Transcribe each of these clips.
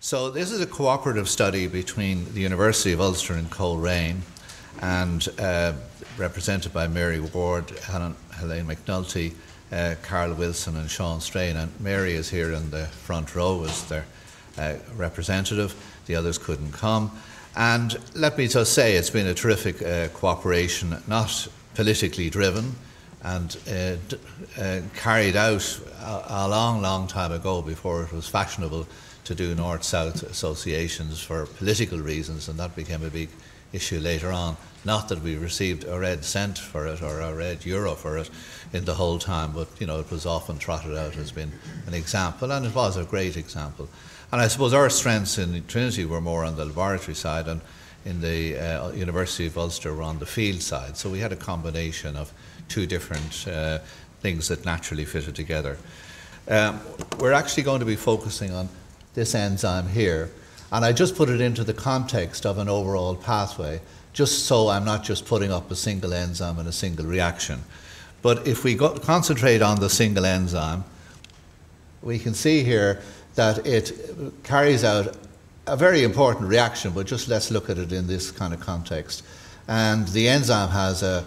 So this is a cooperative study between the University of Ulster and Coleraine, and represented by Mary Ward, Helene McNulty, Carl Wilson and Sean Strain. And Mary is here in the front row as their representative. The others couldn't come. And let me just say it's been a terrific cooperation, not politically driven, and carried out a long, long time ago before it was fashionable to do North-South associations for political reasons, and that became a big issue later on. Not that we received a red cent for it or a red euro for it in the whole time, but you know, it was often trotted out as being an example, and it was a great example. And I suppose our strengths in Trinity were more on the laboratory side, and in the University of Ulster were on the field side. So we had a combination of two different things that naturally fitted together. We're actually going to be focusing on this enzyme here, and I just put it into the context of an overall pathway, just so I'm not just putting up a single enzyme and a single reaction. But if we concentrate on the single enzyme, we can see here that it carries out a very important reaction, but just let's look at it in this kind of context. And the enzyme has a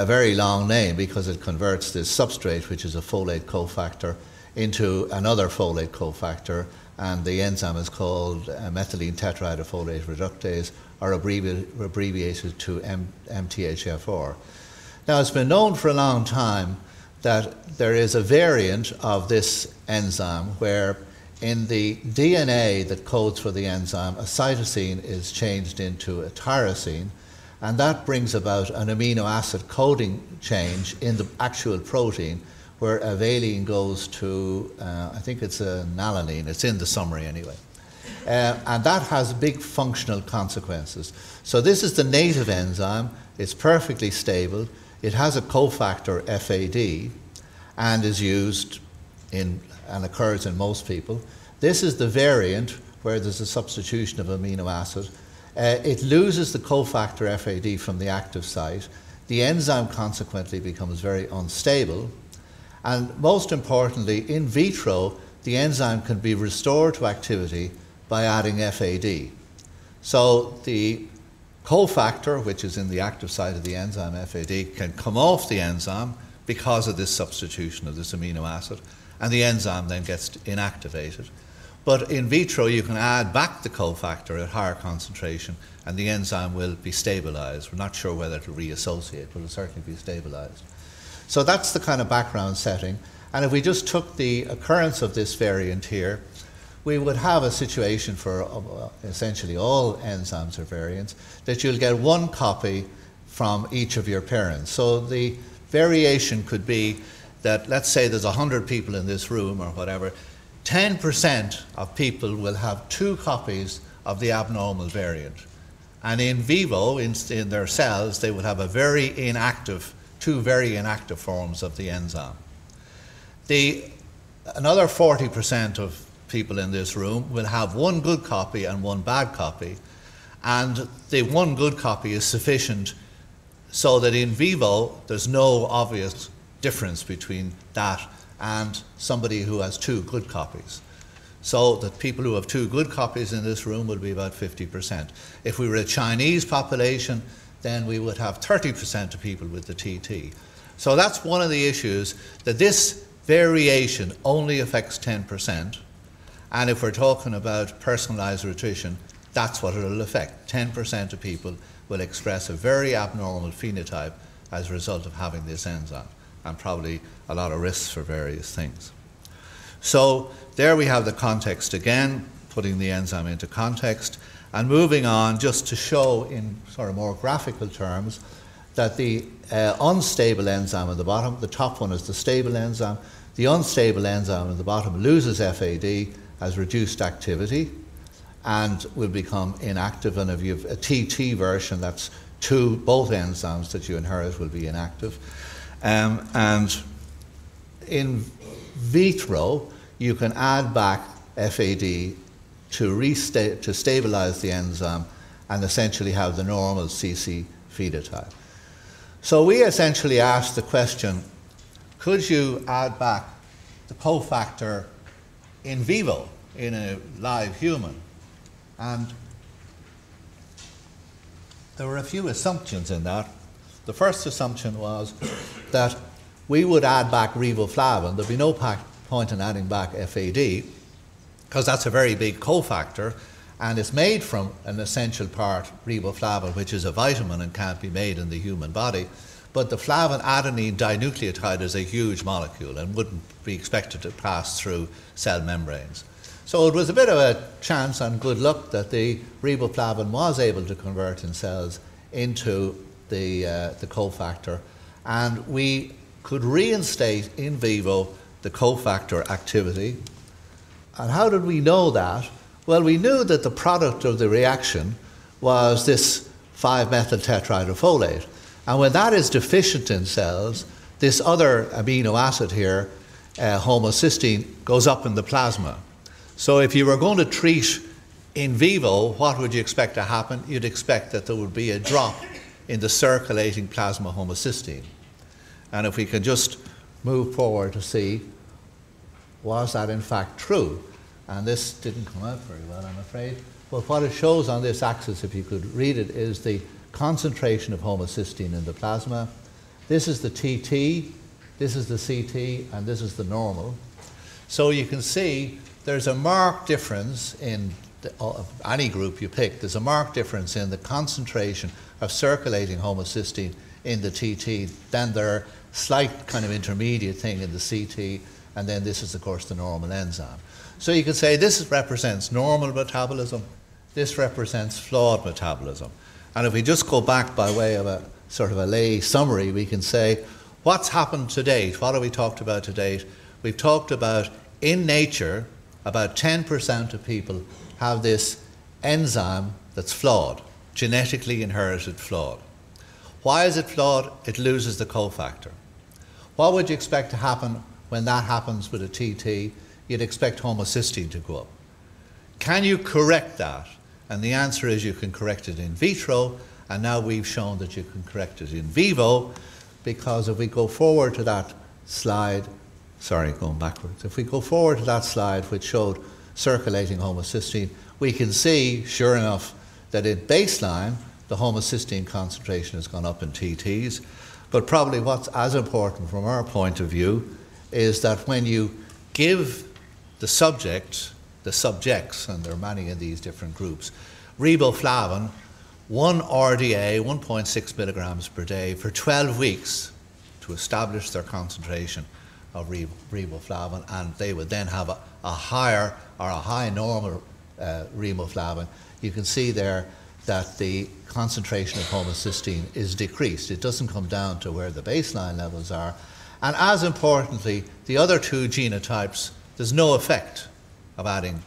very long name because it converts this substrate, which is a folate cofactor, into another folate cofactor, and the enzyme is called Methylenetetrahydrofolate Reductase, or abbreviated to MTHFR. Now, it's been known for a long time that there is a variant of this enzyme where in the DNA that codes for the enzyme, a cytosine is changed into a tyrosine, and that brings about an amino acid coding change in the actual protein, where a valine goes to, I think it's an alanine, it's in the summary anyway. And that has big functional consequences. So this is the native enzyme, it's perfectly stable, it has a cofactor FAD, and is used in, and occurs in most people. This is the variant where there's a substitution of amino acid. It loses the cofactor FAD from the active site. The enzyme consequently becomes very unstable. And most importantly, in vitro, the enzyme can be restored to activity by adding FAD. So the cofactor, which is in the active site of the enzyme, FAD, can come off the enzyme because of this substitution of this amino acid, and the enzyme then gets inactivated. But in vitro, you can add back the cofactor at higher concentration, and the enzyme will be stabilized. We're not sure whether to reassociate, but it'll certainly be stabilized. So that's the kind of background setting. And if we just took the occurrence of this variant here, we would have a situation for essentially all enzymes or variants that you'll get one copy from each of your parents. So the variation could be that, let's say there's 100 people in this room or whatever, 10% of people will have 2 copies of the abnormal variant. And in vivo, in their cells, they would have a two very inactive forms of the enzyme. Another 40% of people in this room will have 1 good copy and 1 bad copy, and the 1 good copy is sufficient so that in vivo there's no obvious difference between that and somebody who has 2 good copies. So that people who have 2 good copies in this room would be about 50%. If we were a Chinese population, then we would have 30% of people with the TT. So that's one of the issues, that this variation only affects 10%. And if we're talking about personalized nutrition, that's what it'll affect. 10% of people will express a very abnormal phenotype as a result of having this enzyme, and probably a lot of risks for various things. So there we have the context again, putting the enzyme into context. And moving on, just to show in sort of more graphical terms that the unstable enzyme at the bottom, the top one is the stable enzyme, the unstable enzyme at the bottom loses FAD, has reduced activity, and will become inactive. And if you have a TT version, that's both enzymes that you inherit will be inactive. And in vitro, you can add back FAD to stabilize the enzyme and essentially have the normal CC phenotype. So we essentially asked the question, could you add back the cofactor in vivo in a live human? And there were a few assumptions in that. The first assumption was that we would add back riboflavin. There'd be no point in adding back FAD, because that's a very big cofactor, and it's made from an essential part, riboflavin, which is a vitamin and can't be made in the human body. But the flavin adenine dinucleotide is a huge molecule and wouldn't be expected to pass through cell membranes. So it was a bit of a chance and good luck that the riboflavin was able to convert in cells into the cofactor, and we could reinstate in vivo the cofactor activity. And how did we know that? Well, we knew that the product of the reaction was this 5-methyltetrahydrofolate. And when that is deficient in cells, this other amino acid here, homocysteine, goes up in the plasma. So if you were going to treat in vivo, what would you expect to happen? You'd expect that there would be a drop in the circulating plasma homocysteine. And if we can just move forward to see, was that in fact true? And this didn't come out very well, I'm afraid. But what it shows on this axis, if you could read it, is the concentration of homocysteine in the plasma. This is the TT, this is the CT, and this is the normal. So you can see there's a marked difference in any group you pick. There's a marked difference in the concentration of circulating homocysteine in the TT. Then there are slight kind of intermediate thing in the CT, and then this is, of course, the normal enzyme. So you could say this represents normal metabolism, this represents flawed metabolism. And if we just go back by way of a sort of a lay summary, we can say, what's happened to date? What have we talked about to date? We've talked about, in nature, about 10% of people have this enzyme that's flawed, genetically inherited flawed. Why is it flawed? It loses the cofactor. What would you expect to happen when that happens with a TT? You'd expect homocysteine to go up. Can you correct that? And the answer is you can correct it in vitro, and now we've shown that you can correct it in vivo, because if we go forward to that slide, sorry, going backwards, if we go forward to that slide which showed circulating homocysteine, we can see, sure enough, that at baseline, the homocysteine concentration has gone up in TTs. But probably what's as important from our point of view is that when you give the subjects, and there are many in these different groups, riboflavin, 1 RDA, 1.6 milligrams per day for 12 weeks to establish their concentration of riboflavin, and they would then have a higher or a high normal riboflavin. You can see there that the concentration of homocysteine is decreased. It doesn't come down to where the baseline levels are. And as importantly, the other two genotypes, there's no effect of adding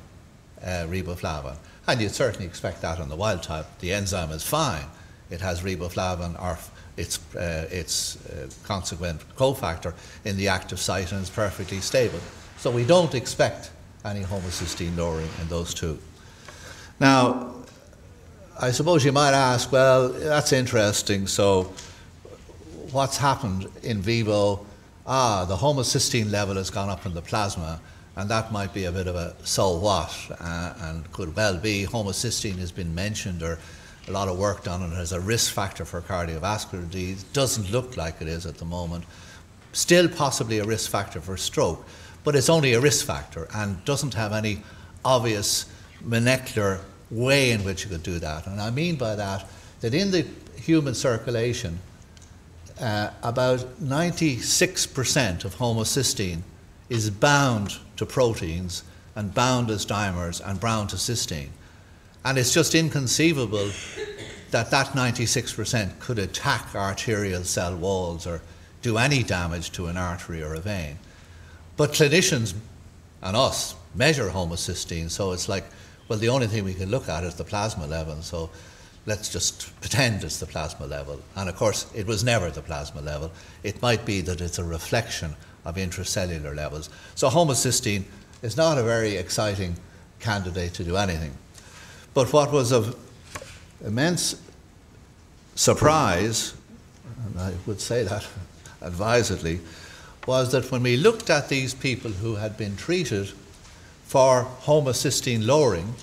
riboflavin. And you'd certainly expect that on the wild type. The enzyme is fine. It has riboflavin or its consequent cofactor in the active site, and it's perfectly stable. So we don't expect any homocysteine lowering in those two. Now, I suppose you might ask, well, that's interesting, so what's happened in vivo? The homocysteine level has gone up in the plasma, and that might be a bit of a so what, and could well be. Homocysteine has been mentioned, or a lot of work done on it as a risk factor for cardiovascular disease. Doesn't look like it is at the moment. Still possibly a risk factor for stroke, but it's only a risk factor and doesn't have any obvious molecular way in which you could do that. And I mean by that in the human circulation, about 96% of homocysteine is bound to proteins and bound as dimers and bound to cysteine. And it's just inconceivable that 96% could attack arterial cell walls or do any damage to an artery or a vein. But clinicians and us measure homocysteine, so it's like, well, the only thing we can look at is the plasma level, so let's just pretend it's the plasma level. And of course, it was never the plasma level. It might be that it's a reflection of intracellular levels. So homocysteine is not a very exciting candidate to do anything. But what was of immense surprise, and I would say that advisedly, was that when we looked at these people who had been treated for homocysteine lowering,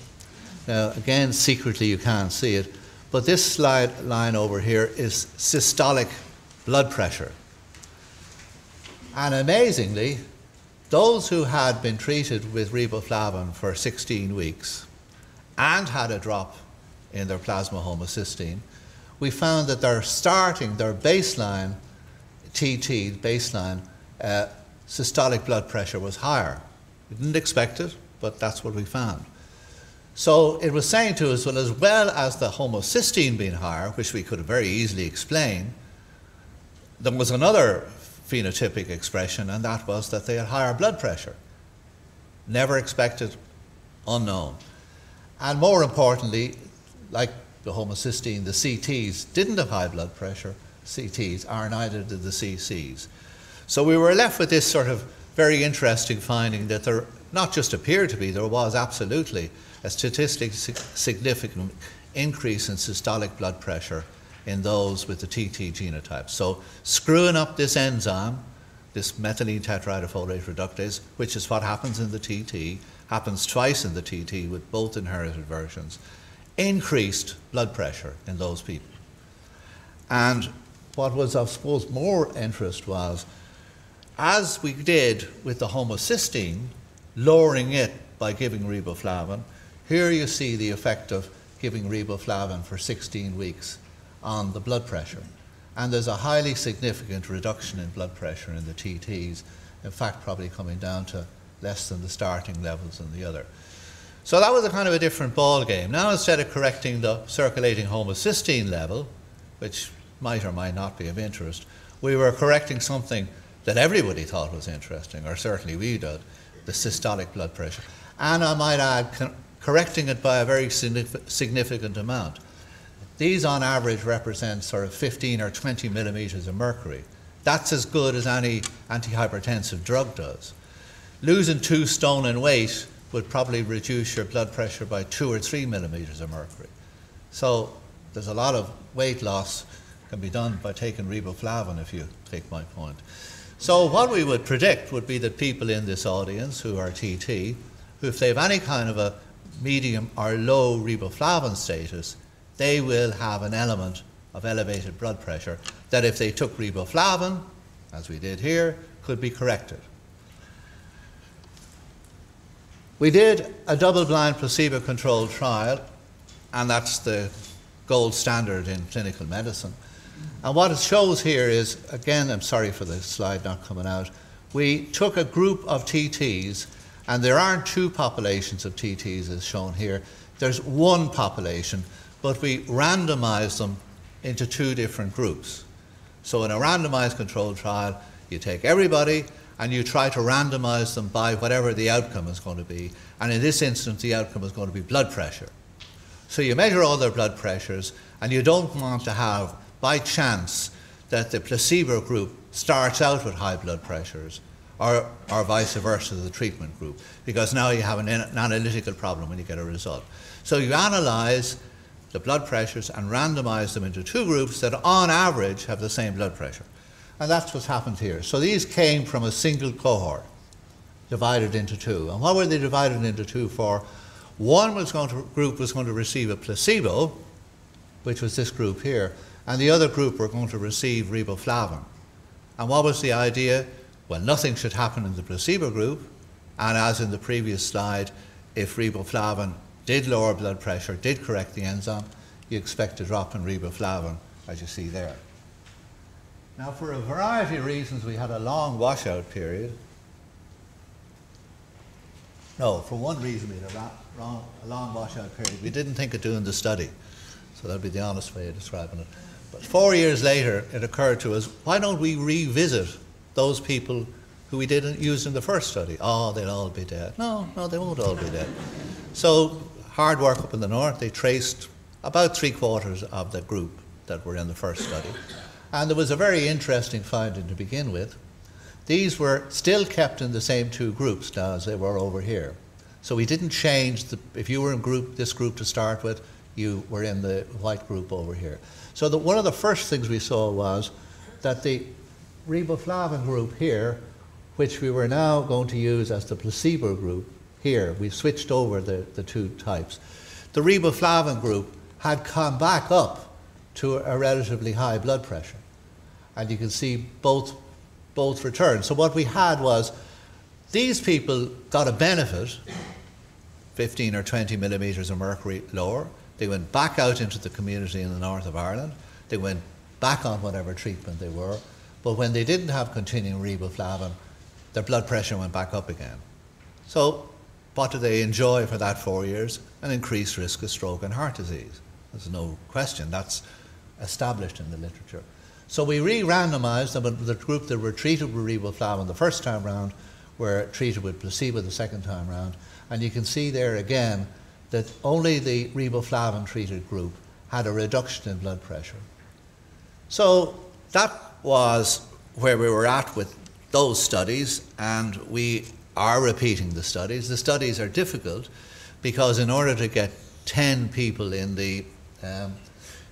Now, again, secretly you can't see it, but this line over here is systolic blood pressure. And amazingly, those who had been treated with riboflavin for 16 weeks and had a drop in their plasma homocysteine, we found that their baseline TT, baseline systolic blood pressure was higher. We didn't expect it, but that's what we found. So it was saying to us, well as the homocysteine being higher, which we could very easily explain, there was another phenotypic expression, and that was that they had higher blood pressure. Never expected, unknown. And more importantly, like the homocysteine, the CTs didn't have high blood pressure. CTs are, neither did the CCs. So we were left with this sort of very interesting finding that there not just appeared to be, there was absolutely a statistically significant increase in systolic blood pressure in those with the TT genotype. So screwing up this enzyme, this methylene-tetrahydrofolate reductase, which is what happens in the TT, happens twice in the TT with both inherited versions, increased blood pressure in those people. And what was of suppose more interest was, as we did with the homocysteine, lowering it by giving riboflavin, here you see the effect of giving riboflavin for 16 weeks on the blood pressure. And there's a highly significant reduction in blood pressure in the TTs, in fact probably coming down to less than the starting levels in the other. So that was a kind of a different ball game. Now instead of correcting the circulating homocysteine level, which might or might not be of interest, we were correcting something that everybody thought was interesting, or certainly we did, the systolic blood pressure. And I might add, correcting it by a very significant amount. These on average represent sort of 15 or 20 millimeters of mercury. That's as good as any antihypertensive drug does. Losing 2 stone in weight would probably reduce your blood pressure by 2 or 3 millimeters of mercury. So there's a lot of weight loss can be done by taking riboflavin, if you take my point. So what we would predict would be that people in this audience who are TT, who if they have any kind of a medium or low riboflavin status, they will have an element of elevated blood pressure that if they took riboflavin, as we did here, could be corrected. We did a double-blind placebo-controlled trial, and that's the gold standard in clinical medicine. And what it shows here is, again, I'm sorry for the slide not coming out, we took a group of TTs, and there aren't 2 populations of TTs as shown here, there's 1 population, but we randomized them into 2 different groups. So in a randomized controlled trial, you take everybody and you try to randomize them by whatever the outcome is going to be. And in this instance, the outcome is going to be blood pressure. So you measure all their blood pressures, and you don't want to have, by chance, that the placebo group starts out with high blood pressures, or vice versa, the treatment group, because now you have an analytical problem when you get a result. So you analyze the blood pressures and randomize them into 2 groups that on average have the same blood pressure. And that's what's happened here. So these came from a single cohort, divided into 2. And what were they divided into 2 for? One group was going to receive a placebo, which was this group here, and the other group were going to receive riboflavin. And what was the idea? Well, nothing should happen in the placebo group, and as in the previous slide, if riboflavin did lower blood pressure, did correct the enzyme, you expect a drop in riboflavin, as you see there. Now, for a variety of reasons, we had a long washout period. No, for one reason, we had a long washout period. We didn't think of doing the study, so that'd be the honest way of describing it. But 4 years later, it occurred to us, why don't we revisit those people who we didn't use in the first study? Oh, they'll all be dead. No, they won't all be dead. So, hard work up in the north, they traced about 3/4 of the group that were in the first study. And there was a very interesting finding to begin with. These were still kept in the same 2 groups now as they were over here. So we didn't change, if you were in this group to start with, you were in the white group over here. So one of the first things we saw was that the riboflavin group here, which we were now going to use as the placebo group here, we've switched over the 2 types. the riboflavin group had come back up to a relatively high blood pressure. And you can see both return. So what we had was these people got a benefit, 15 or 20 millimetres of mercury lower. They went back out into the community in the north of Ireland. They went back on whatever treatment they were. But when they didn't have continuing riboflavin, their blood pressure went back up again. So what did they enjoy for that 4 years? An increased risk of stroke and heart disease. There's no question. That's established in the literature. So we re-randomized them, the group that were treated with riboflavin the first time round were treated with placebo the second time round. And you can see there again that only the riboflavin treated group had a reduction in blood pressure. So that was where we were at with those studies, and we are repeating the studies. The studies are difficult because in order to get 10 people in the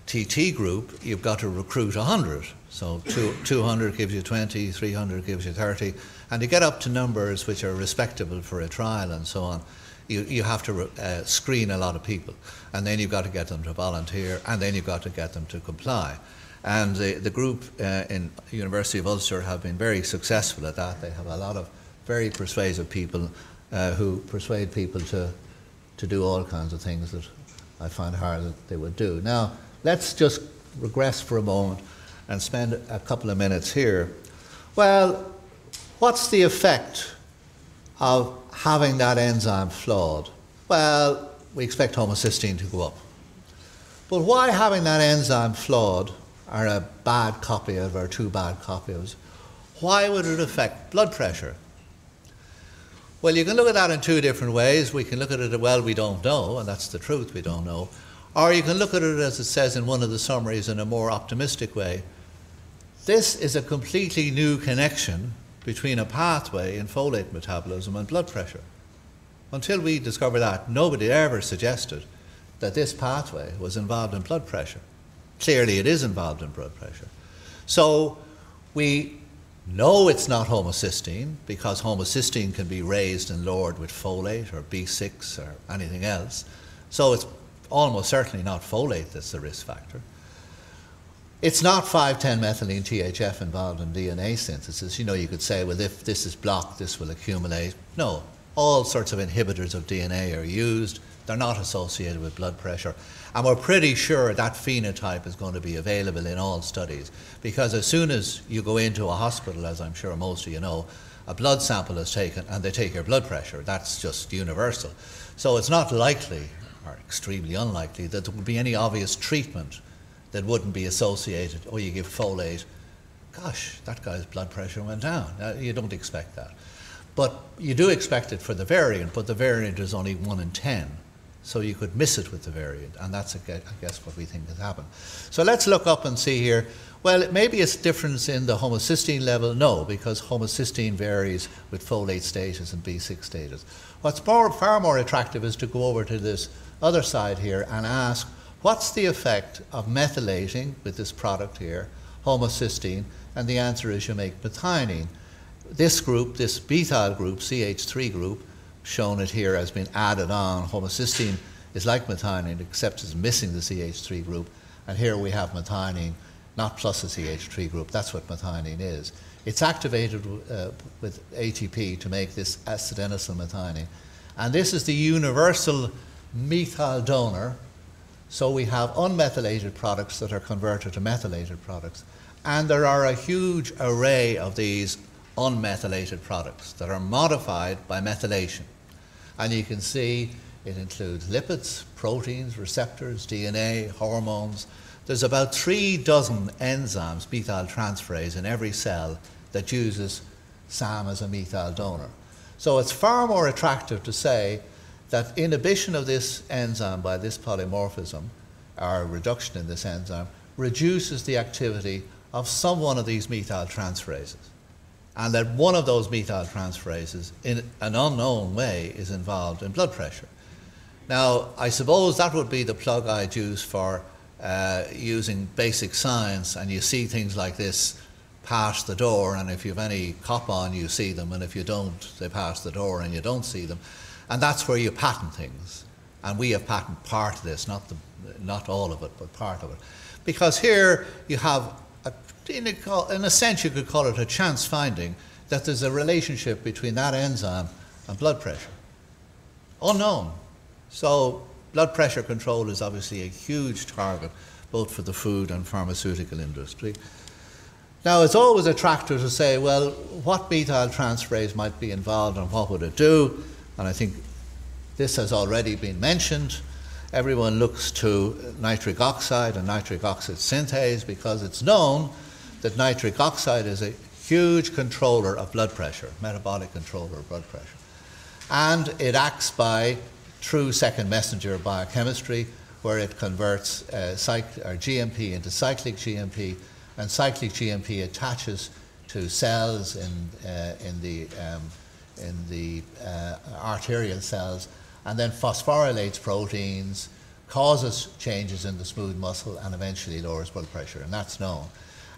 TT group, you've got to recruit 100. So 200 gives you 20, 300 gives you 30, and to get up to numbers which are respectable for a trial and so on, you have to screen a lot of people, and then you've got to get them to volunteer, and then you've got to get them to comply. And the group in University of Ulster have been very successful at that. They have a lot of very persuasive people who persuade people to do all kinds of things that I find hard that they would do. Now, let's just regress for a moment and spend a couple of minutes here. Well, what's the effect of having that enzyme flawed? Well, we expect homocysteine to go up. But why having that enzyme flawed, or a bad copy of, or two bad copies, why would it affect blood pressure? Well, you can look at that in two different ways. We can look at it, well, we don't know, and that's the truth, we don't know. Or you can look at it, as it says in one of the summaries, in a more optimistic way. This is a completely new connection between a pathway in folate metabolism and blood pressure. Until we discovered that, nobody ever suggested that this pathway was involved in blood pressure. Clearly it is involved in blood pressure. So we know it's not homocysteine, because homocysteine can be raised and lowered with folate or B6 or anything else. So it's almost certainly not folate that's the risk factor. It's not 5,10-methylene THF involved in DNA synthesis. You know, you could say, well, if this is blocked, this will accumulate. No, all sorts of inhibitors of DNA are used. They're not associated with blood pressure. And we're pretty sure that phenotype is going to be available in all studies, because as soon as you go into a hospital, as I'm sure most of you know, a blood sample is taken and they take your blood pressure. That's just universal. So it's not likely, or extremely unlikely, that there would be any obvious treatment that wouldn't be associated. Oh, you give folate, gosh, that guy's blood pressure went down. You don't expect that. But you do expect it for the variant, but the variant is only 1 in 10. So you could miss it with the variant, and that's, I guess, what we think has happened. So let's look up and see here. Well, maybe it's difference in the homocysteine level. No, because homocysteine varies with folate status and B6 status. What's far more attractive is to go over to this other side here and ask, what's the effect of methylating with this product here, homocysteine? And the answer is you make methionine. This group, this methyl group, CH3 group, shown it here as being added on. Homocysteine is like methionine, except it's missing the CH3 group. And here we have methionine, not plus the CH3 group. That's what methionine is. It's activated with ATP to make this acetylenosyl methionine. And this is the universal methyl donor. So we have unmethylated products that are converted to methylated products. And there are a huge array of these unmethylated products that are modified by methylation. And you can see it includes lipids, proteins, receptors, DNA, hormones. There's about 3 dozen enzymes, methyltransferase, in every cell that uses SAM as a methyl donor. So it's far more attractive to say that inhibition of this enzyme by this polymorphism, or reduction in this enzyme, reduces the activity of some one of these methyltransferases. And that one of those methyltransferases, in an unknown way, is involved in blood pressure. Now, I suppose that would be the plug I'd use for using basic science, and you see things like this pass the door, and if you have any cop on, you see them, and if you don't, they pass the door and you don't see them. And that's where you patent things. And we have patented part of this, not all of it, but part of it. Because here you have, in a sense you could call it a chance finding, that there's a relationship between that enzyme and blood pressure. Unknown. So blood pressure control is obviously a huge target, both for the food and pharmaceutical industry. Now, it's always attractive to say, well, what methyltransferase might be involved and what would it do? And I think this has already been mentioned. Everyone looks to nitric oxide and nitric oxide synthase because it's known that nitric oxide is a huge controller of blood pressure, metabolic controller of blood pressure. And it acts by true second messenger biochemistry, where it converts GMP into cyclic GMP, and cyclic GMP attaches to cells in the arterial cells, and then phosphorylates proteins, causes changes in the smooth muscle, and eventually lowers blood pressure, and that's known.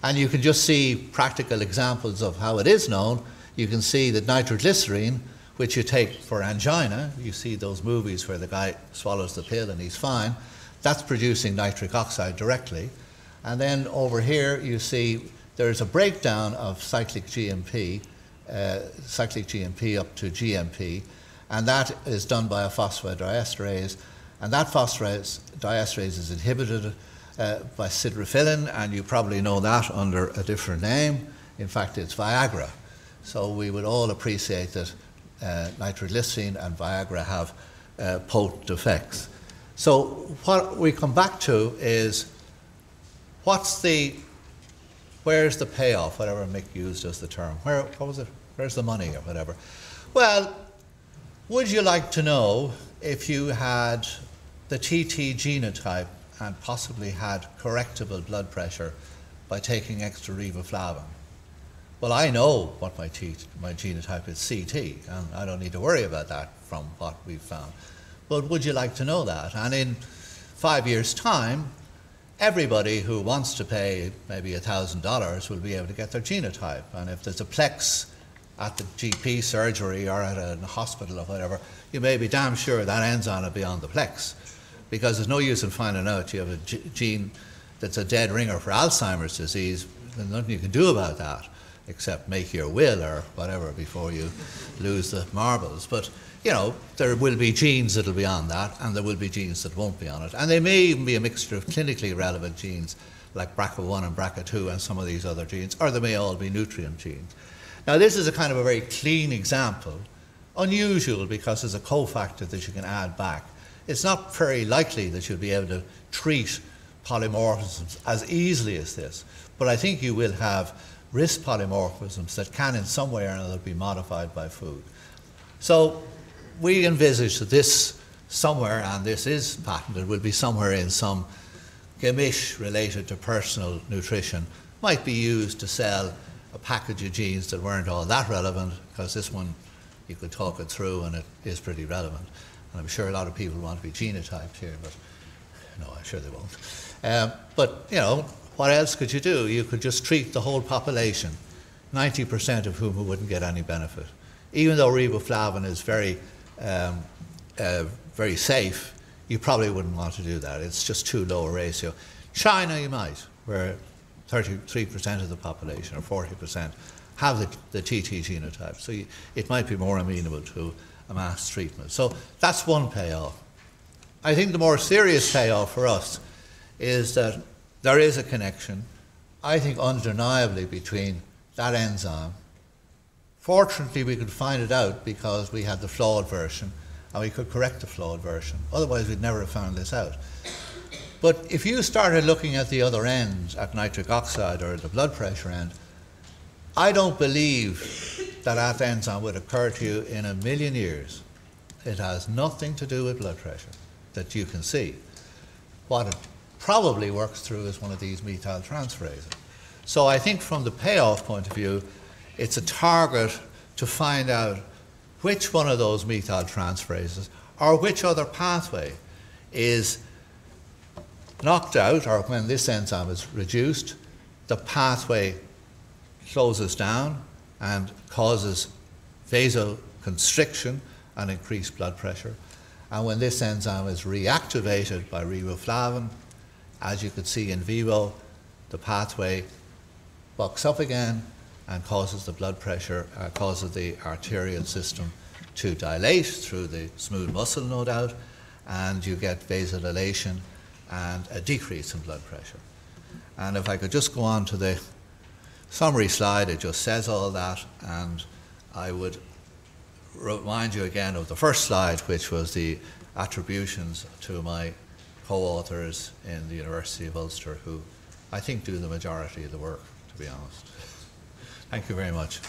And you can just see practical examples of how it is known. You can see that nitroglycerine, which you take for angina, you see those movies where the guy swallows the pill and he's fine, that's producing nitric oxide directly. And then over here you see there's a breakdown of cyclic GMP up to GMP, and that is done by a phosphodiesterase, and that phosphodiesterase is inhibited by siderofillin, and you probably know that under a different name. In fact, it's Viagra. So we would all appreciate that nitroglycerine and Viagra have potent effects. So what we come back to is where's the payoff, whatever Mick used as the term. What was it? Where's the money or whatever? Well, would you like to know if you had the TT genotype and possibly had correctable blood pressure by taking extra riboflavin? Well, I know what my genotype is, CT, and I don't need to worry about that from what we've found. But would you like to know that? And in 5 years' time, everybody who wants to pay maybe $1,000 will be able to get their genotype. And if there's a plex at the GP surgery or at a hospital or whatever, you may be damn sure that enzyme will be on the plex. Because there's no use in finding out you have a gene that's a dead ringer for Alzheimer's disease. There's nothing you can do about that, except make your will or whatever before you lose the marbles. But, you know, there will be genes that will be on that, and there will be genes that won't be on it. And they may even be a mixture of clinically relevant genes, like BRCA1 and BRCA2 and some of these other genes, or they may all be nutrient genes. Now, this is a kind of a very clean example, unusual because there's a cofactor that you can add back. It's not very likely that you'll be able to treat polymorphisms as easily as this, but I think you will have risk polymorphisms that can in some way or another be modified by food. So we envisage that this somewhere, and this is patented, will be somewhere in some gamish related to personal nutrition, might be used to sell a package of genes that weren't all that relevant, because this one you could talk it through and it is pretty relevant. And I'm sure a lot of people want to be genotyped here, but no, I'm sure they won't. But, you know, what else could you do? You could just treat the whole population, 90% of whom wouldn't get any benefit. Even though riboflavin is very safe, you probably wouldn't want to do that. It's just too low a ratio. China, you might, where 33% of the population, or 40%, have the TT genotype. So it might be more amenable to a mass treatment. So that's one payoff. I think the more serious payoff for us is that there is a connection, I think undeniably, between that enzyme. Fortunately, we could find it out because we had the flawed version, and we could correct the flawed version. Otherwise, we'd never have found this out. But if you started looking at the other end, at nitric oxide or the blood pressure end, I don't believe that that enzyme would occur to you in a million years. It has nothing to do with blood pressure that you can see. What it probably works through is one of these methyltransferases. So I think from the payoff point of view, it's a target to find out which one of those methyltransferases or which other pathway is knocked out, or when this enzyme is reduced, the pathway closes down and causes vasoconstriction and increased blood pressure. And when this enzyme is reactivated by riboflavin, as you could see in vivo, the pathway bucks up again and causes the blood pressure, causes the arterial system to dilate through the smooth muscle, no doubt, and you get vasodilation and a decrease in blood pressure. And if I could just go on to the summary slide, it just says all that, and I would remind you again of the first slide, which was the attributions to my co-authors in the University of Ulster, who I think do the majority of the work, to be honest. Thank you very much.